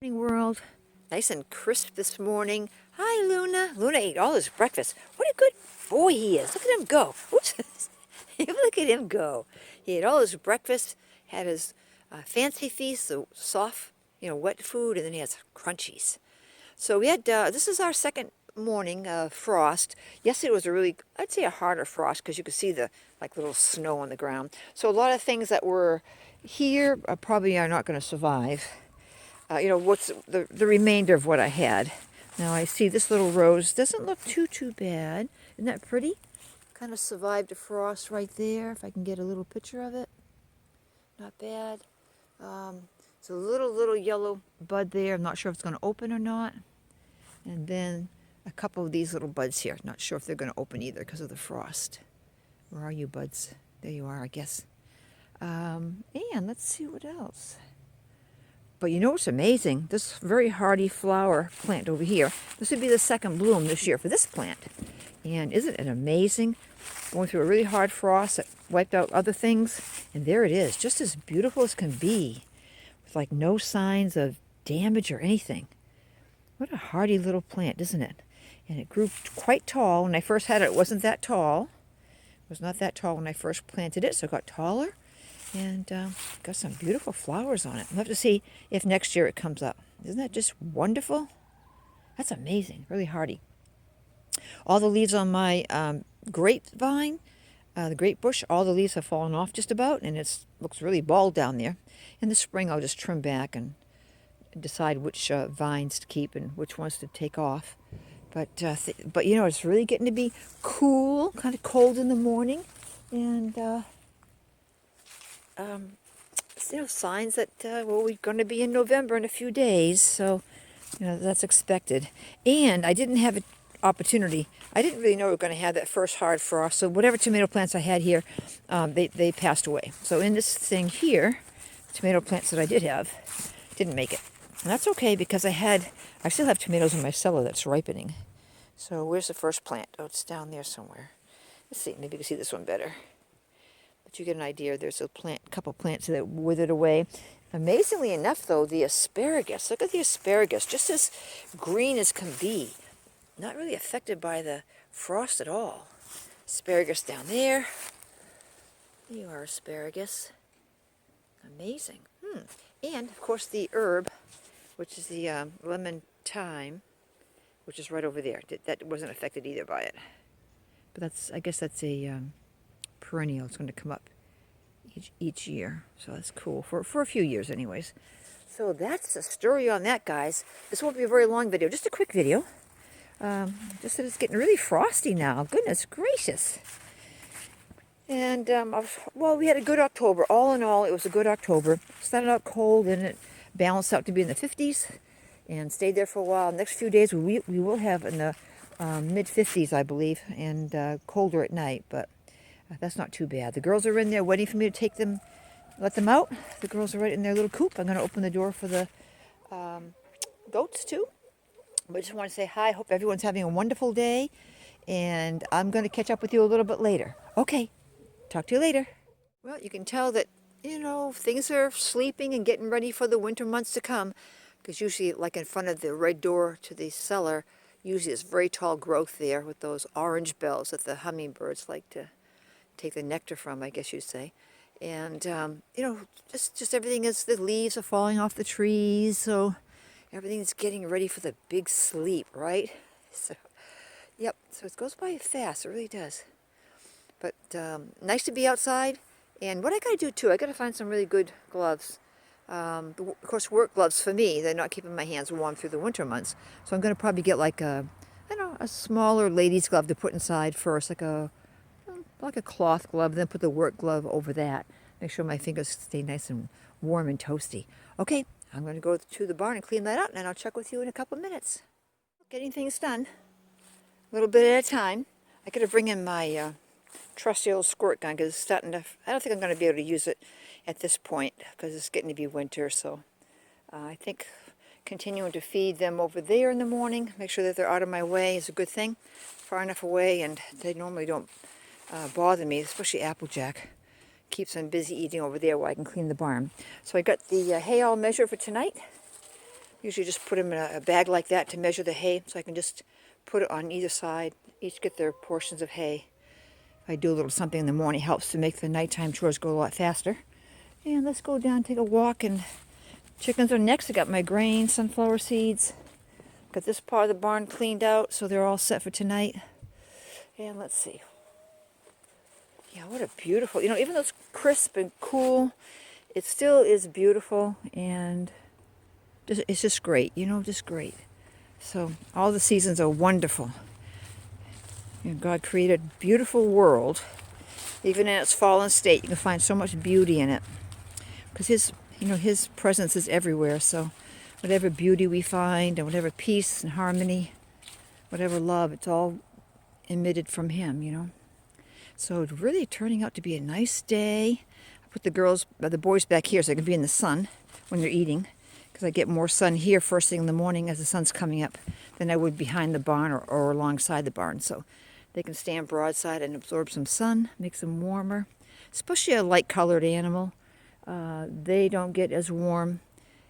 Morning world. Nice and crisp this morning. Hi, Luna. Luna ate all his breakfast. What a good boy he is. Look at him go. Oops. Look at him go. He ate all his breakfast, had his fancy feast, the soft, wet food, and then he has crunchies. So we had, this is our second morning of frost. Yesterday was a really, I'd say a harder frost because you could see the little snow on the ground. So a lot of things that were here probably are not going to survive. What's the remainder of what I had. Now I see this little rose doesn't look too bad. Isn't that pretty? Kind of survived a frost right there. If I can get a little picture of it. Not bad. It's a little yellow bud there. I'm not sure if it's going to open or not. And then a couple of these little buds here. Not sure if they're going to open either because of the frost. Where are you, buds? There you are, I guess. And let's see what else. But you know what's amazing? This very hardy flower plant over here, this would be the second bloom this year for this plant. And isn't it amazing? Going through a really hard frost that wiped out other things. And there it is, just as beautiful as can be. With no signs of damage or anything. What a hardy little plant, isn't it? And it grew quite tall. When I first had it, it wasn't that tall. It was not that tall when I first planted it, so it got taller. And got some beautiful flowers on it. We'll have to see if next year it comes up. Isn't that just wonderful? That's amazing. Really hardy. All the leaves on my grapevine, the grape bush, all the leaves have fallen off just about, and it looks really bald down there. In the spring, I'll just trim back and decide which vines to keep and which ones to take off. But it's really getting to be cool, kind of cold in the morning, and signs that we're going to be in November in a few days, so that's expected. And I didn't have an opportunity. I didn't really know we were going to have that first hard frost. So whatever tomato plants I had here, they passed away. So in this thing here, tomato plants that I did have didn't make it. And that's okay because I still have tomatoes in my cellar that's ripening. So where's the first plant? Oh, it's down there somewhere. Let's see. Maybe you can see this one better. But you get an idea. There's a couple plants that withered away. Amazingly enough, though, the asparagus. Look at the asparagus, just as green as can be. Not really affected by the frost at all. Asparagus down there. There you are, asparagus. Amazing. And, of course, the herb, which is the lemon thyme, which is right over there. That wasn't affected either by it. But I guess that's a perennial. It's going to come up each year, so that's cool for a few years anyways. So that's the story on that, guys. This won't be a very long video, just a quick video. Just that it's getting really frosty now. Goodness gracious. And we had a good October. All in all, it was a good October. Started out cold and it balanced out to be in the 50s and stayed there for a while. Next few days we will have in the mid 50s, I believe, and colder at night, but that's not too bad. The girls are in there waiting for me to let them out. The girls are right in their little coop. I'm going to open the door for the goats too. But I just want to say hi. Hope everyone's having a wonderful day. And I'm going to catch up with you a little bit later. Okay. Talk to you later. Well, you can tell that, things are sleeping and getting ready for the winter months to come. Because usually, like in front of the red door to the cellar, usually there's very tall growth there with those orange bells that the hummingbirds like to take the nectar from, I guess you'd say. And, just everything the leaves are falling off the trees, so everything's getting ready for the big sleep, right? So, yep, so it goes by fast, it really does. But nice to be outside. And what I got to do, too, I got to find some really good gloves. Of course, work gloves for me. They're not keeping my hands warm through the winter months. So I'm going to probably get a smaller lady's glove to put inside first, like a cloth glove, then put the work glove over that. Make sure my fingers stay nice and warm and toasty. Okay, I'm going to go to the barn and clean that up, and I'll check with you in a couple of minutes. Getting things done, a little bit at a time. I got to bring in my trusty old squirt gun because it's starting to. I don't think I'm going to be able to use it at this point because it's getting to be winter. So I think continuing to feed them over there in the morning, make sure that they're out of my way is a good thing. Far enough away, and they normally don't bother me, especially Applejack. Keeps them busy eating over there while I can clean the barn. So I got the hay all measured for tonight. Usually just put them in a bag like that to measure the hay, so I can just put it on either side. Each get their portions of hay. If I do a little something in the morning, it helps to make the nighttime chores go a lot faster. And let's go down, take a walk, and chickens are next. I got my grain, sunflower seeds. Got this part of the barn cleaned out, so they're all set for tonight. And let's see. Yeah, what a beautiful, even though it's crisp and cool, it still is beautiful, and it's just great, just great. So all the seasons are wonderful. God created a beautiful world. Even in its fallen state, you can find so much beauty in it. Because His presence is everywhere, so whatever beauty we find, and whatever peace and harmony, whatever love, it's all emitted from Him, So it's really turning out to be a nice day. I put the boys back here so they can be in the sun when they're eating, because I get more sun here first thing in the morning as the sun's coming up than I would behind the barn or alongside the barn. So they can stand broadside and absorb some sun, makes them warmer, especially a light-colored animal. They don't get as warm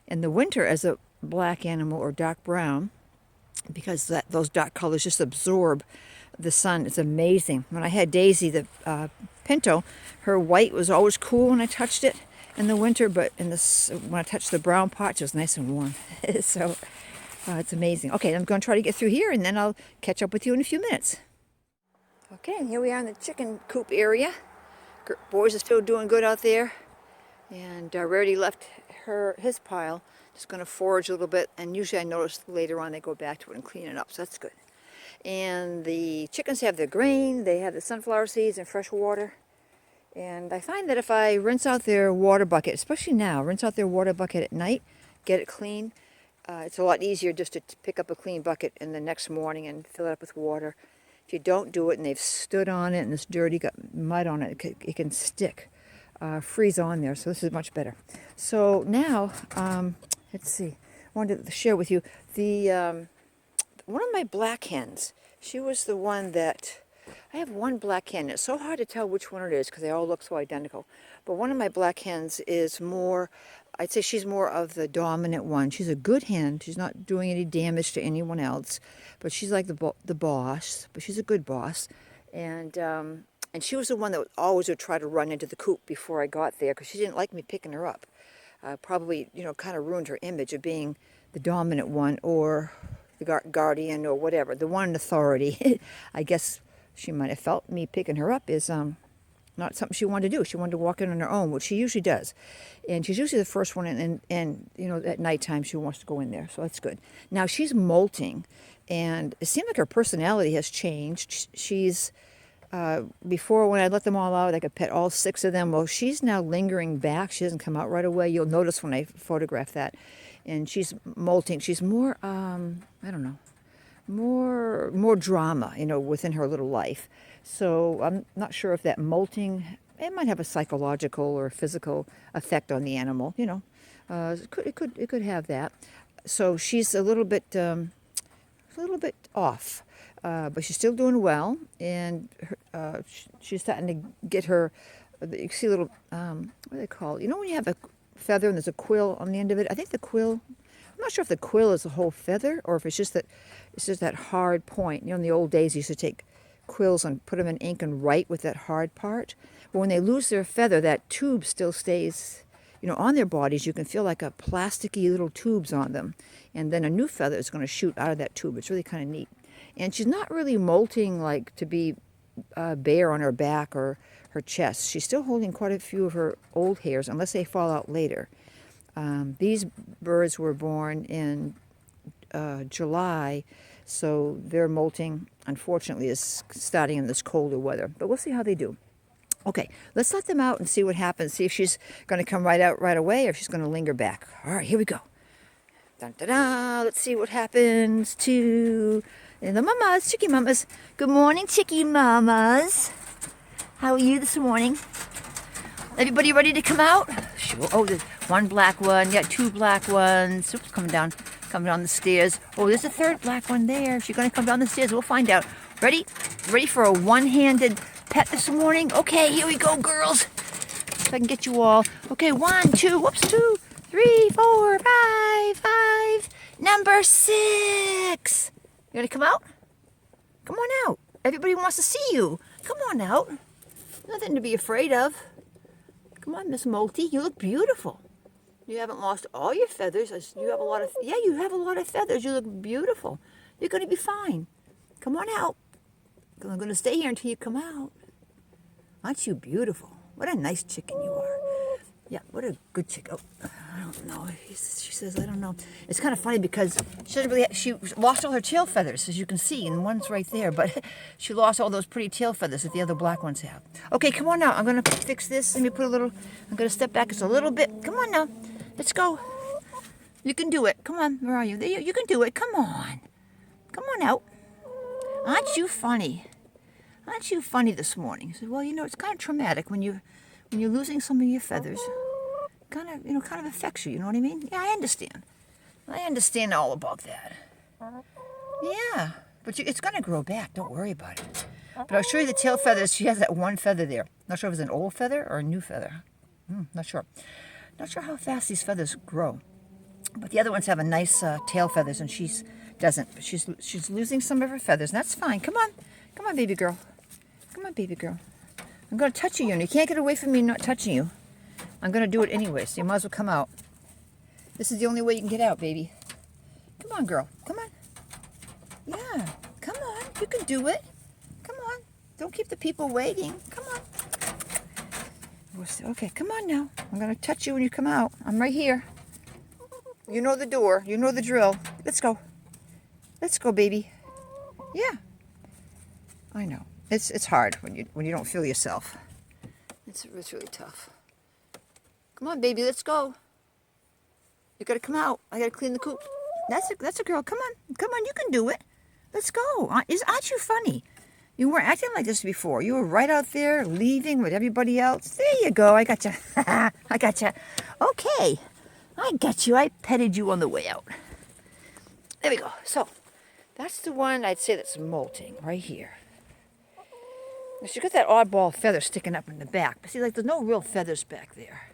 in the winter as a black animal or dark brown, because those dark colors just absorb the sun. It's amazing. When I had Daisy, the Pinto, her white was always cool when I touched it in the winter, but when I touched the brown part, it was nice and warm. So it's amazing. Okay, I'm going to try to get through here, and then I'll catch up with you in a few minutes. Okay, and here we are in the chicken coop area. Boys are still doing good out there. And Rarity left his pile. Just going to forage a little bit, and usually I notice later on they go back to it and clean it up, so that's good. And the chickens have their grain, they have the sunflower seeds and fresh water. And I find that if I rinse out their water bucket, especially now, rinse out their water bucket at night, get it clean, it's a lot easier just to pick up a clean bucket in the next morning and fill it up with water. If you don't do it and they've stood on it and it's dirty, got mud on it, it can stick. Freeze on there, so this is much better. So now, let's see, I wanted to share with you the one of my black hens. She was the one that, I have one black hen. It's so hard to tell which one it is because they all look so identical. But one of my black hens is more, I'd say she's more of the dominant one. She's a good hen. She's not doing any damage to anyone else, but she's like the boss, but she's a good boss. And she was the one that always would try to run into the coop before I got there because she didn't like me picking her up. Probably, kind of ruined her image of being the dominant one or the guardian or whatever, the one in authority. I guess she might have felt me picking her up is not something she wanted to do. She wanted to walk in on her own, which she usually does. And she's usually the first one, and at nighttime she wants to go in there, so that's good. Now she's molting, and it seemed like her personality has changed. She's... before, when I let them all out, I could pet all 6 of them. Well, she's now lingering back. She doesn't come out right away. You'll notice when I photograph that. And she's molting. She's more, I don't know, more drama, within her little life. So I'm not sure if that molting, it might have a psychological or physical effect on the animal. It could have that. So she's a little bit off. But she's still doing well, and she's starting to get her, you see a little, what do they call it? When you have a feather and there's a quill on the end of it? I think the quill, I'm not sure if the quill is a whole feather or if it's just that hard point. In the old days, you used to take quills and put them in ink and write with that hard part. But when they lose their feather, that tube still stays, on their bodies. You can feel like a plasticky little tubes on them. And then a new feather is going to shoot out of that tube. It's really kind of neat. And she's not really molting like to be bare on her back or her chest. She's still holding quite a few of her old hairs, unless they fall out later. These birds were born in July, so their molting, unfortunately, is starting in this colder weather. But we'll see how they do. Okay, let's let them out and see what happens. See if she's going to come right out right away or if she's going to linger back. All right, here we go. Dun, da, da. Let's see what happens to... And the mamas, Chickie mamas. Good morning, Chickie mamas. How are you this morning? Everybody ready to come out? Sure. Oh, there's one black one. You got 2 black ones. Oops, coming down the stairs. Oh, there's a 3rd black one there. She's going to come down the stairs. We'll find out. Ready? Ready for a one-handed pet this morning? Okay, here we go, girls. If I can get you all. Okay, 1, 2, whoops, 2, 3, 4, 5, 5, number 6. You gonna come out? Come on out. Everybody wants to see you. Come on out. Nothing to be afraid of. Come on, Miss Molty. You look beautiful. You haven't lost all your feathers. You have a lot of, yeah, you have a lot of feathers. You look beautiful. You're going to be fine. Come on out. I'm going to stay here until you come out. Aren't you beautiful? What a nice chicken you are. Yeah, what a good chicken. Oh, I don't know. She says, I don't know. It's kind of funny because she lost all her tail feathers, as you can see, and one's right there, but she lost all those pretty tail feathers that the other black ones have. Okay, come on now. I'm going to fix this. Let me put a little, I'm going to step back just a little bit. Come on now. Let's go. You can do it. Come on. Where are you? There you can do it. Come on. Come on out. Aren't you funny? Aren't you funny this morning? He said, well, you know, it's kind of traumatic when you're losing some of your feathers. Kind of affects you, you know what I mean? Yeah, I understand. I understand all about that. Yeah, but it's going to grow back. Don't worry about it. But I'll show you the tail feathers. She has that one feather there. Not sure if it's an old feather or a new feather. Not sure. Not sure how fast these feathers grow. But the other ones have a nice tail feathers, and she doesn't. But she's losing some of her feathers, and that's fine. Come on. Come on, baby girl. Come on, baby girl. I'm going to touch you, and you can't get away from me not touching you. I'm going to do it anyway, so you might as well come out. This is the only way you can get out, baby. Come on, girl. Come on. Yeah. Come on. You can do it. Come on. Don't keep the people waiting. Come on. Okay, come on now. I'm going to touch you when you come out. I'm right here. You know the door. You know the drill. Let's go. Let's go, baby. Yeah. I know. It's hard when you don't feel yourself. It's really tough. Come on, baby, let's go. You gotta come out. I gotta clean the coop. That's a girl. Come on, come on. You can do it. Let's go. Aren't you funny? You weren't acting like this before. You were right out there leaving with everybody else. There you go. I got you. I got you. Okay, I got you. I petted you on the way out. There we go. So that's the one I'd say that's molting right here. She's got that oddball feather sticking up in the back. But see, like, there's no real feathers back there.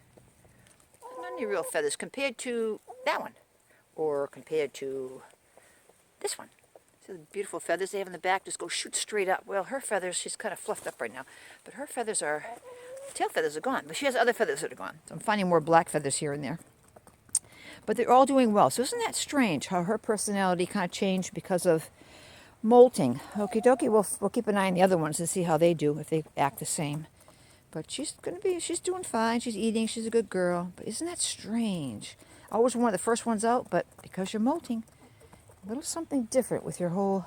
Not any real feathers compared to that one. Or compared to this one. See the beautiful feathers they have in the back just go shoot straight up. Well, her feathers, she's kind of fluffed up right now. But her feathers tail feathers are gone. But she has other feathers that are gone. So I'm finding more black feathers here and there. But they're all doing well. So isn't that strange how her personality kind of changed because of molting? Okie dokie, we'll keep an eye on the other ones to see how they do, if they act the same. But she's doing fine. She's eating. She's a good girl. But isn't that strange? I was one of the first ones out, but because you're molting, a little something different with your whole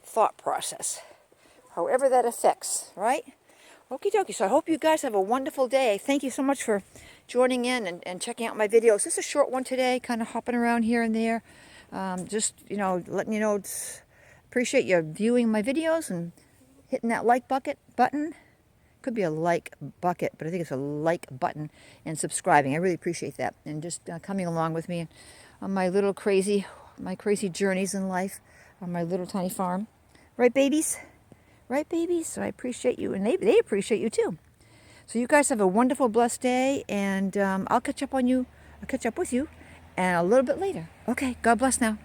thought process. However that affects, right? Okie dokie. So I hope you guys have a wonderful day. Thank you so much for joining in and checking out my videos. This is a short one today, kind of hopping around here and there. Just, letting you know appreciate you viewing my videos and hitting that like button. Could be a like bucket, but I think it's a like button, and subscribing. I really appreciate that. And just coming along with me on my crazy journeys in life on my little tiny farm. Right, babies? Right, babies? So I appreciate you, and they appreciate you too. So you guys have a wonderful, blessed day, and I'll catch up with you and a little bit later. Okay, God bless now.